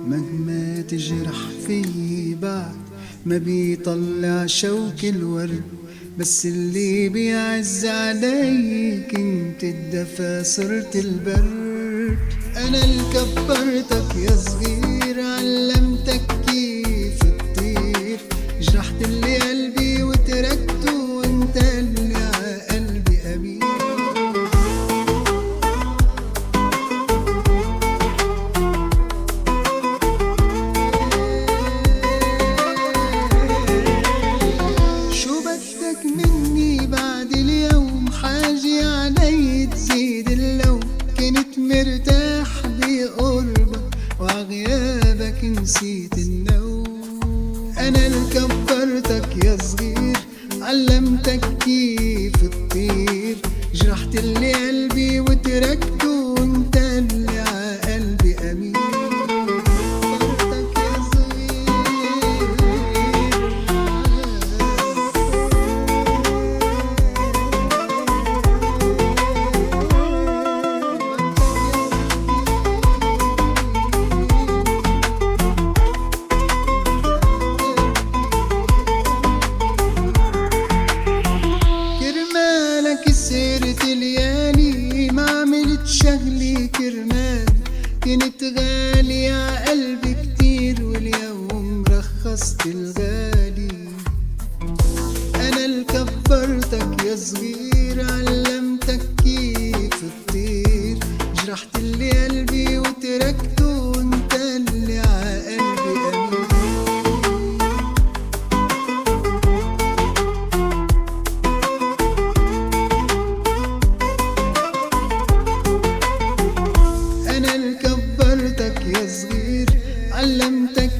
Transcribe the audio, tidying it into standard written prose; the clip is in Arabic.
مهما تجرح في بعد ما بيطلع شوك الورد، بس اللي بيعز عليك انت الدفا صرت البرد. انا اللي كبرتك يا صغير، علمتك كيف تطير، جرحت اللي قلبي وتركته وانت اللي ع قلبي امير. مني بعد اليوم حاجي علي تزيد اللوم، كنت مرتاح بقربك وعغيابك نسيت النوم. انا اللي كبرتك يا صغير، علمتك كيف تطير، جرحت اللي قلبي وتركته وانت اللي ع قلبي امير. سهرت ليالي ما عملت شغلي كرمال، كنت غالي ع قلبي كتير واليوم رخصت الغالي. انا اللي كبرتك يا صغير، علمتك كيف تطير، جرحت اللي قلبي وتركته وانت اللي ع قلبي امير. كبرتك يا صغير، علمتك